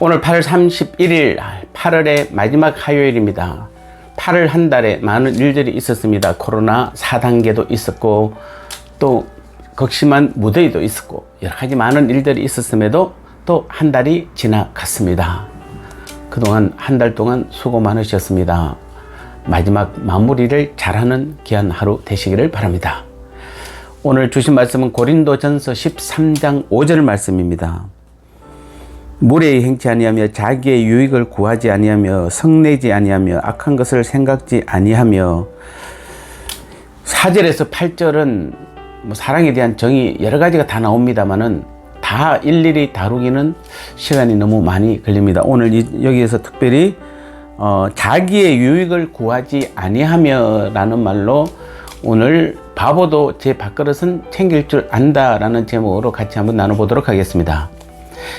오늘 8월 31일 8월의 마지막 화요일입니다. 8월 한 달에 많은 일들이 있었습니다. 코로나 4단계도 있었고 또 극심한 무더위도 있었고 여러 가지 많은 일들이 있었음에도 또 한 달이 지나갔습니다. 그동안 한 달 동안 수고 많으셨습니다. 마지막 마무리를 잘하는 귀한 하루 되시기를 바랍니다. 오늘 주신 말씀은 고린도전서 13장 5절 말씀입니다. 무례히 행치 아니하며 자기의 유익을 구하지 아니하며 성내지 아니하며 악한 것을 생각지 아니하며 4절에서 8절은 사랑에 대한 정의 여러 가지가 다 나옵니다만은 다 일일이 다루기는 시간이 너무 많이 걸립니다. 오늘 여기에서 특별히 자기의 유익을 구하지 아니하며 라는 말로 오늘 바보도 제 밥그릇은 챙길 줄 안다 라는 제목으로 같이 한번 나눠보도록 하겠습니다.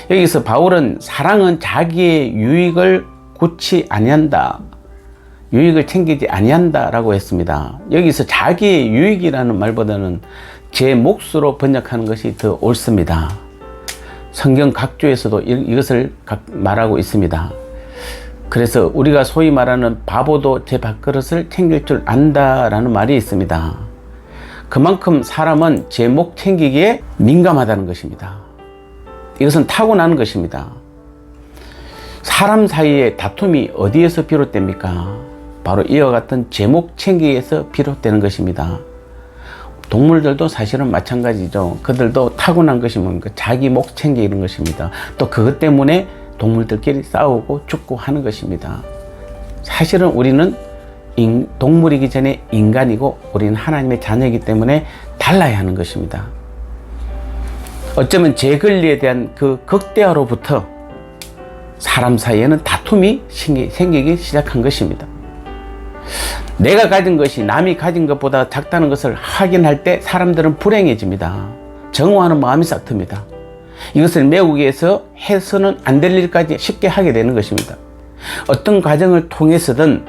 여기서 바울은 사랑은 자기의 유익을 굳이 아니한다, 유익을 챙기지 아니한다 라고 했습니다. 여기서 자기의 유익이라는 말보다는 제 몫으로 번역하는 것이 더 옳습니다. 성경 각주에서도 이것을 말하고 있습니다. 그래서 우리가 소위 말하는 바보도 제 밥그릇을 챙길 줄 안다 라는 말이 있습니다. 그만큼 사람은 제 몫 챙기기에 민감하다는 것입니다. 이것은 타고나는 것입니다. 사람 사이의 다툼이 어디에서 비롯됩니까? 바로 이와 같은 제목 챙기기에서 비롯되는 것입니다. 동물들도 사실은 마찬가지죠. 그들도 타고난 것이 뭡니까? 자기 목 챙기는 것입니다. 또 그것 때문에 동물들끼리 싸우고 죽고 하는 것입니다. 사실은 우리는 동물이기 전에 인간이고 우리는 하나님의 자녀이기 때문에 달라야 하는 것입니다. 어쩌면 제 권리에 대한 그 극대화로부터 사람 사이에는 다툼이 생기기 시작한 것입니다. 내가 가진 것이 남이 가진 것보다 작다는 것을 확인할 때 사람들은 불행해집니다. 정오하는 마음이 싹 틉니다. 이것을 메우기 위해서 해서는 안 될 일까지 쉽게 하게 되는 것입니다. 어떤 과정을 통해서든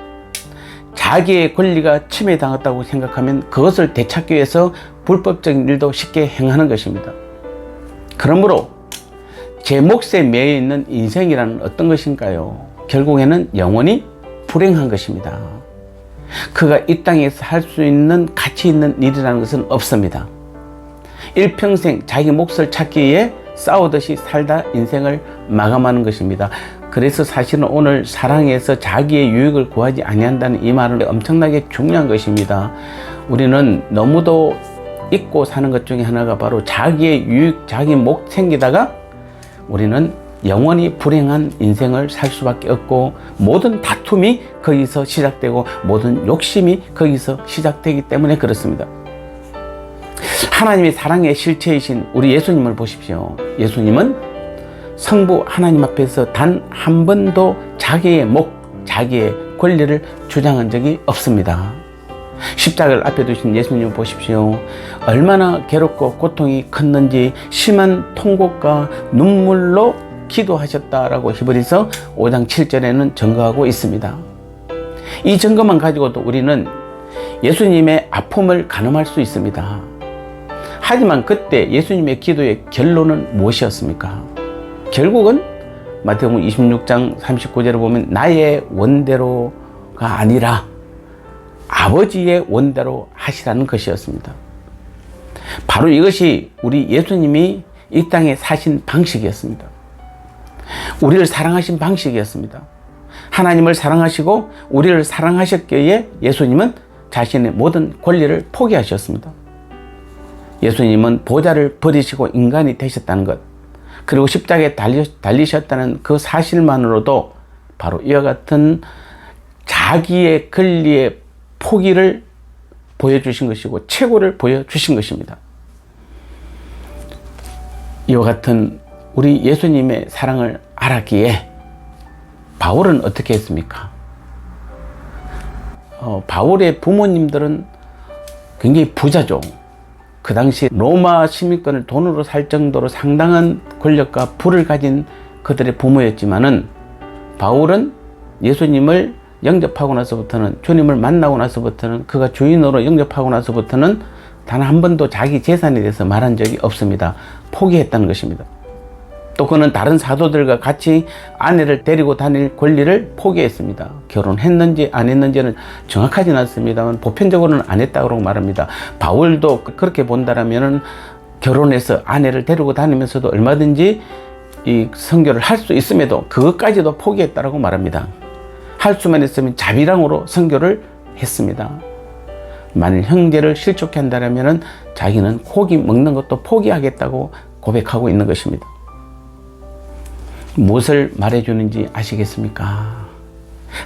자기의 권리가 침해당했다고 생각하면 그것을 되찾기 위해서 불법적인 일도 쉽게 행하는 것입니다. 그러므로 제 몫에 매여 있는 인생이라는 어떤 것인가요? 결국에는 영원히 불행한 것입니다. 그가 이 땅에서 할 수 있는 가치 있는 일이라는 것은 없습니다. 일평생 자기 몫을 찾기 위해 싸우듯이 살다 인생을 마감하는 것입니다. 그래서 사실은 오늘 사랑에서 자기의 유익을 구하지 아니한다는 이 말은 엄청나게 중요한 것입니다. 우리는 너무도 잊고 사는 것 중에 하나가 바로 자기의 유익, 자기 목 챙기다가 우리는 영원히 불행한 인생을 살 수밖에 없고 모든 다툼이 거기서 시작되고 모든 욕심이 거기서 시작되기 때문에 그렇습니다. 하나님의 사랑의 실체이신 우리 예수님을 보십시오. 예수님은 성부 하나님 앞에서 단 한 번도 자기의 목, 자기의 권리를 주장한 적이 없습니다. 십자가를 앞에 두신 예수님을 보십시오. 얼마나 괴롭고 고통이 컸는지 심한 통곡과 눈물로 기도하셨다라고 히브리서 5장 7절에는 증거하고 있습니다. 이 증거만 가지고도 우리는 예수님의 아픔을 가늠할 수 있습니다. 하지만 그때 예수님의 기도의 결론은 무엇이었습니까? 결국은 마태복음 26장 39절을 보면 나의 원대로가 아니라 아버지의 원대로 하시라는 것이었습니다. 바로 이것이 우리 예수님이 이 땅에 사신 방식이었습니다. 우리를 사랑하신 방식이었습니다. 하나님을 사랑하시고 우리를 사랑하셨기에 예수님은 자신의 모든 권리를 포기하셨습니다. 예수님은 보좌를 버리시고 인간이 되셨다는 것, 그리고 십자가에 달리셨다는 그 사실만으로도 바로 이와 같은 자기의 권리의 포기를 보여주신 것이고 최고를 보여주신 것입니다. 이와 같은 우리 예수님의 사랑을 알았기에 바울은 어떻게 했습니까? 바울의 부모님들은 굉장히 부자죠. 그 당시 로마 시민권을 돈으로 살 정도로 상당한 권력과 부를 가진 그들의 부모였지만은 바울은 예수님을 영접하고 나서부터는, 주님을 만나고 나서부터는, 그가 주인으로 영접하고 나서부터는 단 한 번도 자기 재산에 대해서 말한 적이 없습니다. 포기했다는 것입니다. 또 그는 다른 사도들과 같이 아내를 데리고 다닐 권리를 포기했습니다. 결혼했는지 안 했는지는 정확하지는 않습니다만 보편적으로는 안 했다고 말합니다. 바울도 그렇게 본다라면은 결혼해서 아내를 데리고 다니면서도 얼마든지 이 선교를 할 수 있음에도 그것까지도 포기했다라고 말합니다. 할 수만 있으면 자비랑으로 선교를 했습니다. 만일 형제를 실족해 한다면은 자기는 고기 먹는 것도 포기하겠다고 고백하고 있는 것입니다. 무엇을 말해주는지 아시겠습니까?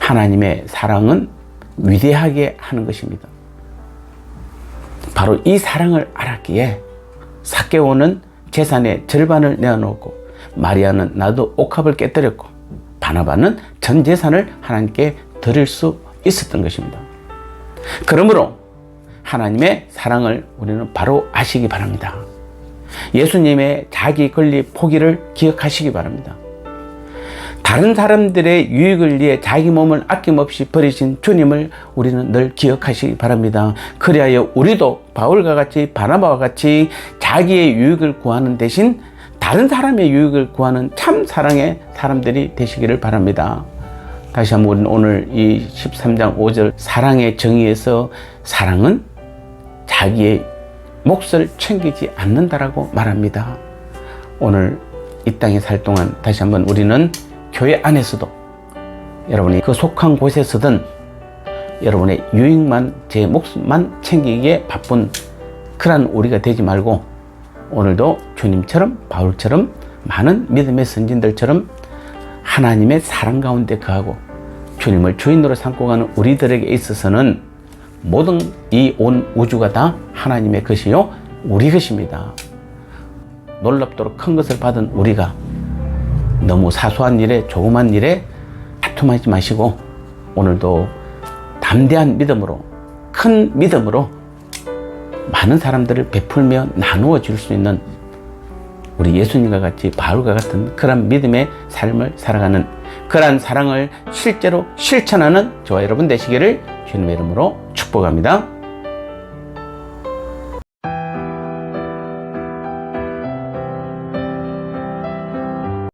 하나님의 사랑은 위대하게 하는 것입니다. 바로 이 사랑을 알았기에 삭개오는 재산의 절반을 내어놓고 마리아는 나도 옥합을 깨뜨렸고 바나바는 전 재산을 하나님께 드릴 수 있었던 것입니다. 그러므로 하나님의 사랑을 우리는 바로 아시기 바랍니다. 예수님의 자기 권리 포기를 기억하시기 바랍니다. 다른 사람들의 유익을 위해 자기 몸을 아낌없이 버리신 주님을 우리는 늘 기억하시기 바랍니다. 그리하여 우리도 바울과 같이 바나바와 같이 자기의 유익을 구하는 대신 다른 사람의 유익을 구하는 참 사랑의 사람들이 되시기를 바랍니다. 다시 한번 우리는 오늘 이 13장 5절 사랑의 정의에서 사랑은 자기의 몫을 챙기지 않는다라고 말합니다. 오늘 이 땅에 살 동안 다시 한번 우리는 교회 안에서도 여러분이 그 속한 곳에서든 여러분의 유익만 제 몫만 챙기기에 바쁜 그런 우리가 되지 말고 오늘도 주님처럼 바울처럼 많은 믿음의 선진들처럼 하나님의 사랑 가운데 거하고 주님을 주인으로 삼고 가는 우리들에게 있어서는 모든 이 온 우주가 다 하나님의 것이요 우리 것입니다. 놀랍도록 큰 것을 받은 우리가 너무 사소한 일에 조그만 일에 다툼하지 마시고 오늘도 담대한 믿음으로 큰 믿음으로 많은 사람들을 베풀며 나누어 줄 수 있는 우리 예수님과 같이 바울과 같은 그런 믿음의 삶을 살아가는 그러한 사랑을 실제로 실천하는 저와 여러분 되시기를 주님의 이름으로 축복합니다.